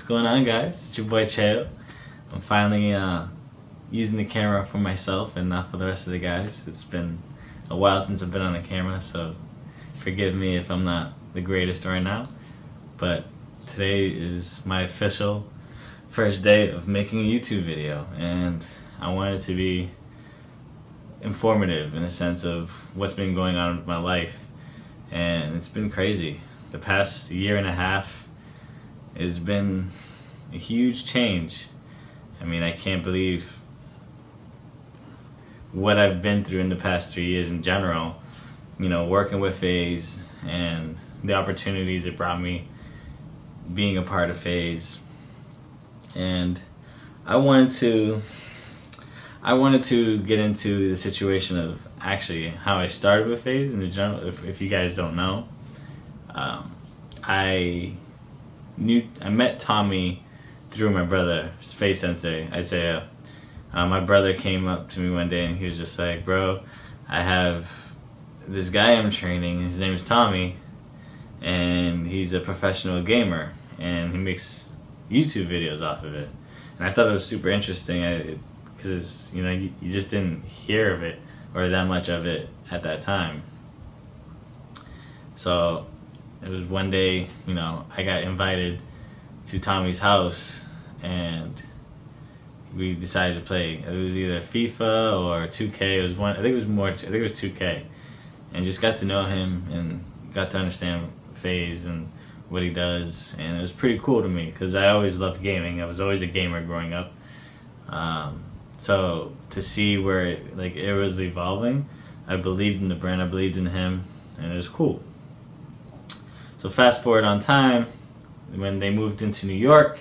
What's going on, guys? It's your boy Cheo. I'm finally using the camera for myself and not for the rest of the guys. It's been a while since I've been on a camera, so forgive me if I'm not the greatest right now. But today is my official first day of making a YouTube video, and I want it to be informative in the sense of what's been going on with my life. And it's been crazy. The past year and a half has been a huge change. I mean, I can't believe what I've been through in the past 3 years in general. You know, working with FaZe and the opportunities it brought me being a part of FaZe. And I wanted to get into the situation of actually how I started with FaZe in the general. If you guys don't know, I met Tommy through my brother, FaZe Sensei, Isaiah. My brother came up to me one day and he was just like, "Bro, I have this guy I'm training. His name is Tommy, and he's a professional gamer, and he makes YouTube videos off of it." And I thought it was super interesting because you just didn't hear of it or that much of it at that time. So it was one day, I got invited to Tommy's house, and we decided to play. It was either FIFA or 2K. It was one. I think it was 2K, and just got to know him and got to understand FaZe and what he does, and it was pretty cool to me because I always loved gaming. I was always a gamer growing up. So to see where it was evolving, I believed in the brand. I believed in him, and it was cool. So fast forward on time, when they moved into New York,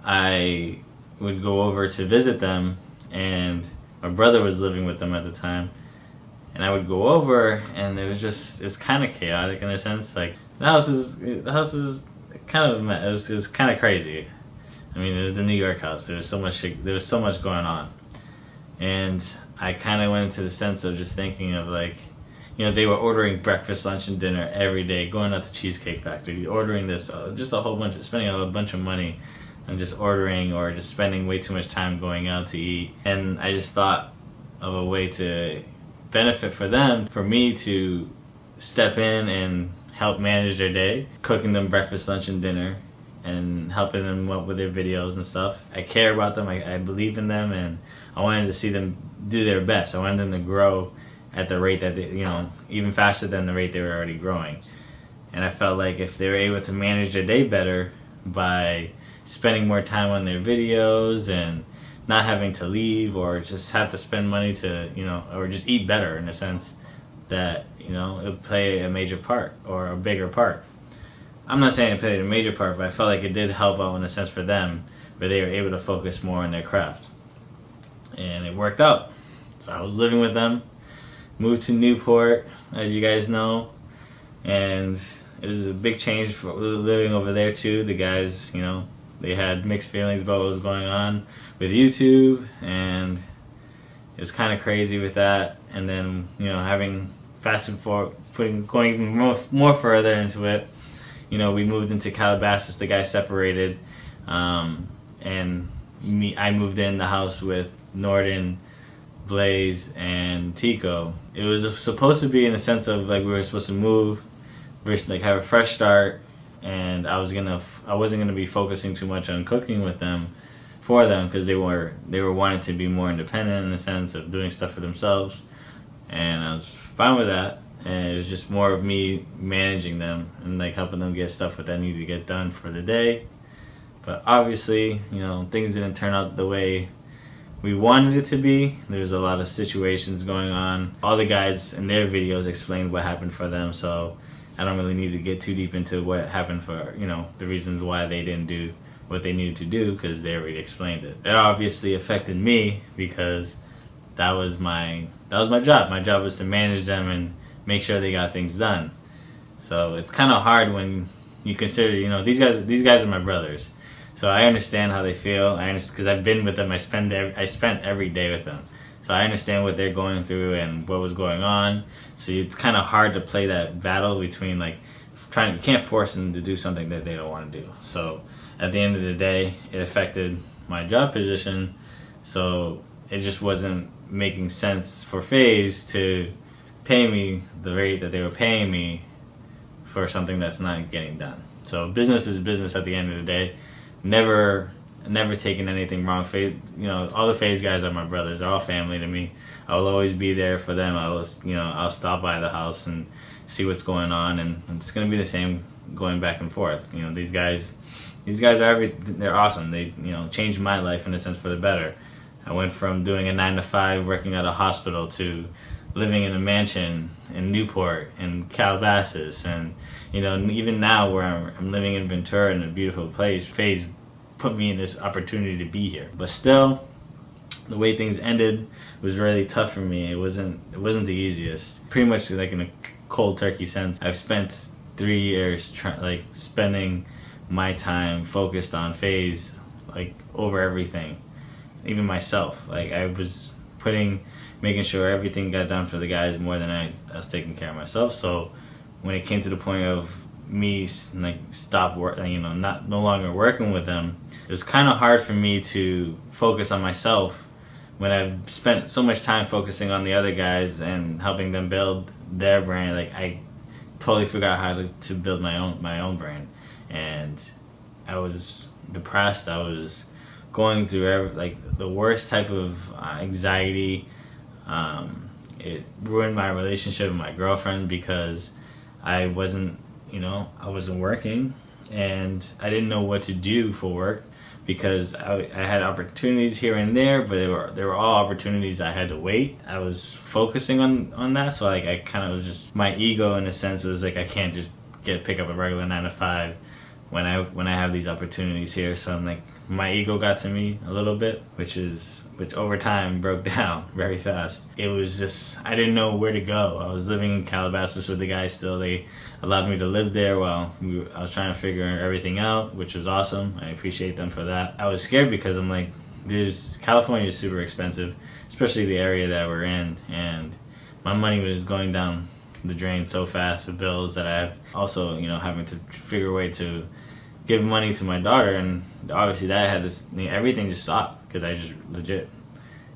I would go over to visit them, and my brother was living with them at the time, and I would go over, and it was kind of chaotic in a sense. Like the house is kind of it was kind of crazy. I mean, it was the New York house. There was so much going on, and I kind of went into the sense of just thinking of they were ordering breakfast, lunch, and dinner every day, going out to Cheesecake Factory, ordering this, just a whole bunch of, spending a bunch of money and just ordering or just spending way too much time going out to eat. And I just thought of a way to benefit for them, for me to step in and help manage their day, cooking them breakfast, lunch, and dinner, and helping them up with their videos and stuff. I care about them, I believe in them, and I wanted to see them do their best. I wanted them to grow at the rate that they, even faster than the rate they were already growing. And I felt like if they were able to manage their day better by spending more time on their videos and not having to leave or just have to spend money to, or just eat better in a sense, that, it would play a major part or a bigger part. I'm not saying it played a major part, but I felt like it did help out in a sense for them, where they were able to focus more on their craft. And it worked out. So I was living with them, moved to Newport, as you guys know, and it was a big change for living over there too. The guys, they had mixed feelings about what was going on with YouTube, and it was kind of crazy with that. And then, having going even more further into it, we moved into Calabasas. The guys separated, and I moved in the house with Norden, Blaze, and Tico. It was supposed to be in a sense of we were supposed to move, have a fresh start, and I wasn't gonna be focusing too much on cooking with them, for them, because they were wanting to be more independent in the sense of doing stuff for themselves, and I was fine with that. And it was just more of me managing them and helping them get stuff that needed to get done for the day. But obviously, things didn't turn out the way we wanted it to be. There's a lot of situations going on. All the guys in their videos explained what happened for them, so I don't really need to get too deep into what happened for, the reasons why they didn't do what they needed to do, because they already explained it. It obviously affected me because that was my job. My job was to manage them and make sure they got things done. So it's kind of hard when you consider, these guys are my brothers. So I understand how they feel. I understand because I've been with them. I spent every day with them. So I understand what they're going through and what was going on. So it's kind of hard to play that battle between you can't force them to do something that they don't want to do. So at the end of the day, it affected my job position, so it just wasn't making sense for FaZe to pay me the rate that they were paying me for something that's not getting done. So business is business at the end of the day. Never taken anything wrong. FaZe, all the FaZe guys are my brothers. They're all family to me. I will always be there for them. I'll stop by the house and see what's going on, and it's gonna be the same going back and forth. These guys are they're awesome. They changed my life in a sense for the better. I went from doing a 9 to 5 working at a hospital to living in a mansion in Newport and Calabasas, and even now where I'm living in Ventura in a beautiful place. FaZe put me in this opportunity to be here, but still, the way things ended was really tough for me. It wasn't the easiest. Pretty much like in a cold turkey sense, I've spent 3 years spending my time focused on FaZe over everything, even myself. I was making sure everything got done for the guys more than I was taking care of myself. So when it came to the point of me stop work, no longer working with them, it was kind of hard for me to focus on myself when I've spent so much time focusing on the other guys and helping them build their brand. I totally forgot how to build my own brand, and I was depressed. I was going through the worst type of anxiety. It ruined my relationship with my girlfriend because I wasn't working, and I didn't know what to do for work because I had opportunities here and there, but they were all opportunities I had to wait. I was focusing on that, so I kind of was just, my ego in a sense was I can't just pick up a regular 9 to 5 when I have these opportunities here. So my ego got to me a little bit, which over time broke down very fast. It was just, I didn't know where to go. I was living in Calabasas with the guys still. They allowed me to live there while I was trying to figure everything out, which was awesome. I appreciate them for that. I was scared because I'm California is super expensive, especially the area that we're in, and my money was going down the drain so fast with bills that I have also, having to figure a way to give money to my daughter, and obviously that had to, everything just stopped because I just legit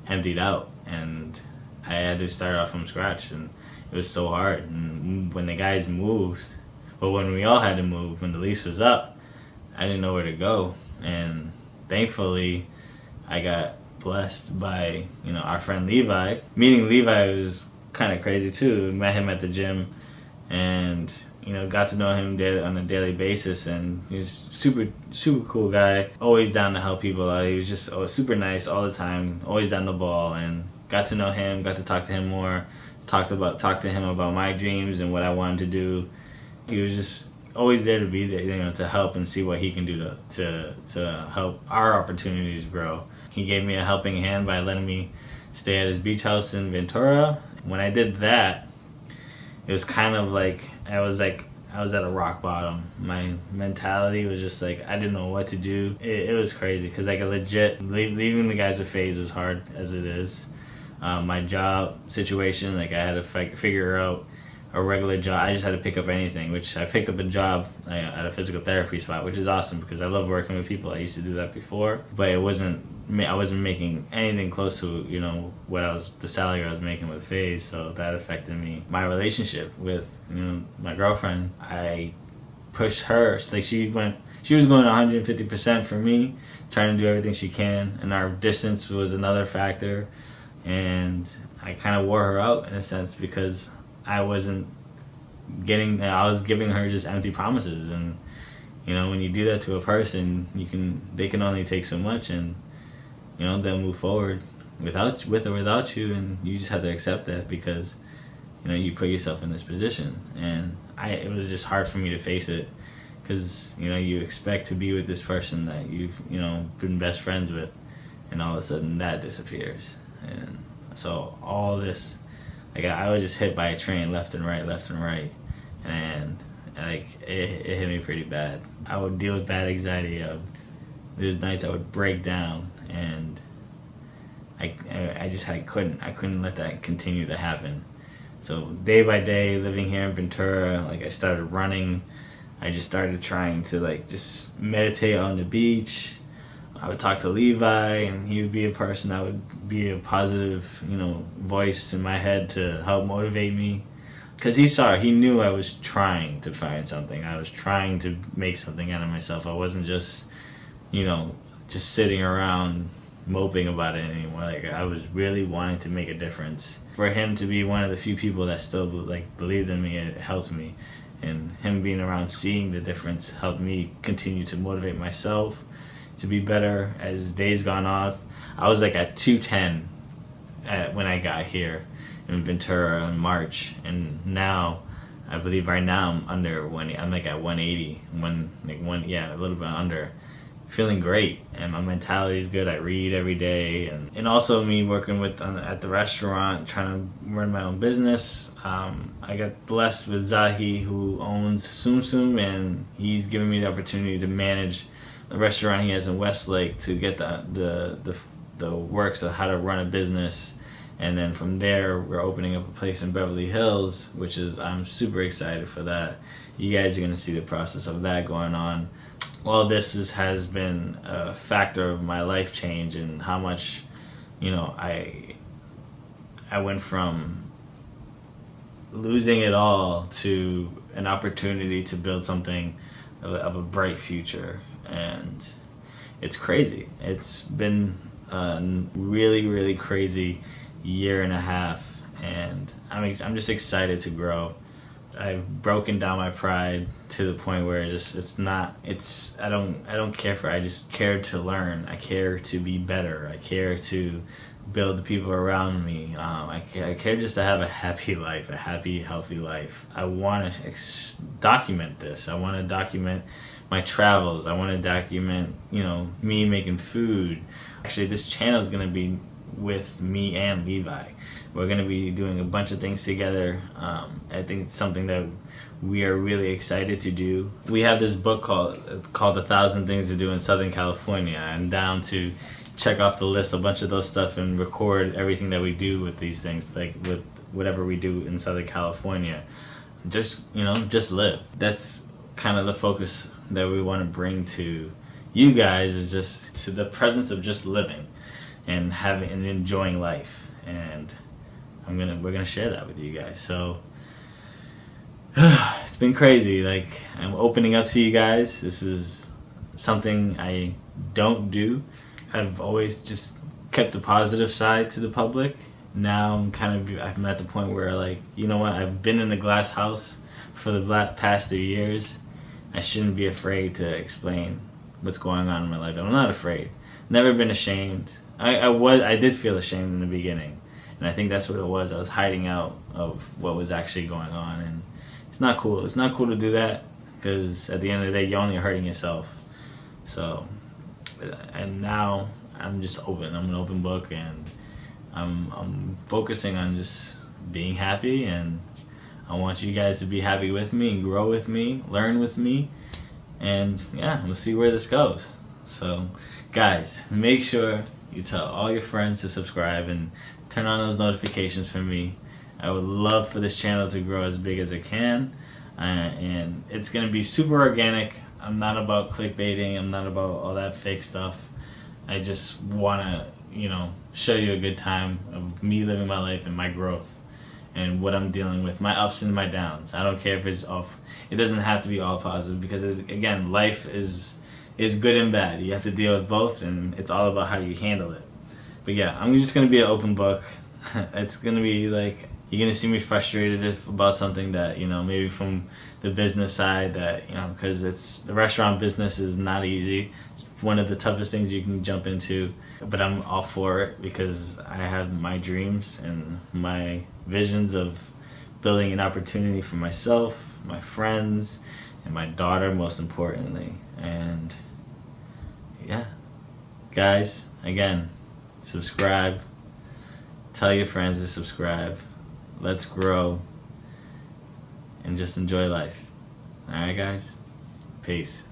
emptied out, and I had to start off from scratch, and it was so hard. And when the guys moved, when we all had to move, when the lease was up, I didn't know where to go, and thankfully I got blessed by our friend Levi. Meeting Levi was kind of crazy too. Met him at the gym, and got to know him on a daily basis, and he's super cool guy, always down to help people out. He was just super nice all the time, always down the ball, and got to know him, got to talk to him more, talked to him about my dreams and what I wanted to do. He was just always there to be there, to help and see what he can do to help our opportunities grow. He gave me a helping hand by letting me stay at his beach house in Ventura. When I did that, it was kind of I was at a rock bottom. My mentality was just I didn't know what to do. It was crazy because legit leaving the guys with FaZe as hard as it is. My job situation, I had to figure out a regular job. I just had to pick up anything, which I picked up a job at a physical therapy spot, which is awesome because I love working with people. I used to do that before, but I wasn't making anything close to the salary I was making with FaZe, so that affected me. My relationship with my girlfriend, I pushed her. She was going 150% for me, trying to do everything she can, and our distance was another factor, and I kind of wore her out in a sense because I was giving her just empty promises, and when you do that to a person, they can only take so much, and they'll move forward with or without you, and you just have to accept that because you put yourself in this position. And it was just hard for me to face it because you expect to be with this person that you've been best friends with, and all of a sudden that disappears. And so all this, I was just hit by a train left and right, and it hit me pretty bad. I would deal with bad anxiety. There's nights I would break down, and I couldn't let that continue to happen. So day by day, living here in Ventura, I started running. I just started trying to like just meditate on the beach. I would talk to Levi, and he would be a person that would be a positive, voice in my head to help motivate me. Because he knew I was trying to find something. I was trying to make something out of myself. I wasn't just, just sitting around moping about it anymore. Like, I was really wanting to make a difference. For him to be one of the few people that still believed in me, it helped me. And him being around, seeing the difference, helped me continue to motivate myself to be better as days gone on. I was like at 210 when I got here in Ventura in March, and now I believe right now I'm under 1. I'm like at 180, a little bit under. Feeling great, and my mentality is good. I read every day, and also me working at the restaurant, trying to run my own business. I got blessed with Zahi, who owns Sum Sum, and he's given me the opportunity to manage the restaurant he has in Westlake, to get the works of how to run a business. And then from there, we're opening up a place in Beverly Hills, which is, I'm super excited for that. You guys are going to see the process of that going on. All this has been a factor of my life change, and how much, I went from losing it all to an opportunity to build something of a bright future. And it's crazy. It's been a really, really crazy year and a half, and I'm just excited to grow. I've broken down my pride to the point where I don't care I just care to learn. I care to be better. I care to build the people around me. I care just to have a happy life, a happy, healthy life. I want to document this. I want to document my travels. I want to document, me making food. Actually, this channel is going to be with me and Levi. We're going to be doing a bunch of things together. I think it's something that we are really excited to do. We have this book called 1,000 Things to Do in Southern California. I'm down to check off the list a bunch of those stuff and record everything that we do with these things, like with whatever we do in Southern California. Just live. That's kind of the focus that we want to bring to you guys, is just to the presence of just living and having and enjoying life. And we're gonna share that with you guys. So it's been crazy. Like, I'm opening up to you guys. This is something I don't do. I've always just kept the positive side to the public. Now I'm at the point where, like, you know what? I've been in the glass house for the past 3 years. I shouldn't be afraid to explain what's going on in my life. I'm not afraid. Never been ashamed. I did feel ashamed in the beginning, and I think that's what it was. I was hiding out of what was actually going on, and it's not cool. It's not cool to do that, because at the end of the day, you're only hurting yourself. So, and now I'm just open. I'm an open book, and I'm focusing on just being happy, and I want you guys to be happy with me and grow with me, learn with me, and yeah, we'll see where this goes. So, guys, make sure you tell all your friends to subscribe and turn on those notifications for me. I would love for this channel to grow as big as it can, and it's going to be super organic. I'm not about clickbaiting. I'm not about all that fake stuff. I just want to, show you a good time of me living my life and my growth and what I'm dealing with, my ups and my downs. I don't care if it's off. It doesn't have to be all positive, because, again, life is good and bad. You have to deal with both, and it's all about how you handle it. But yeah, I'm just going to be an open book. It's going to be like, you're going to see me frustrated about something that, maybe from the business side, that, because the restaurant business is not easy. It's one of the toughest things you can jump into. But I'm all for it, because I have my dreams and my visions of building an opportunity for myself, my friends, and my daughter, most importantly. And yeah, guys, again, subscribe. Tell your friends to subscribe. Let's grow and just enjoy life. Alright, guys? Peace.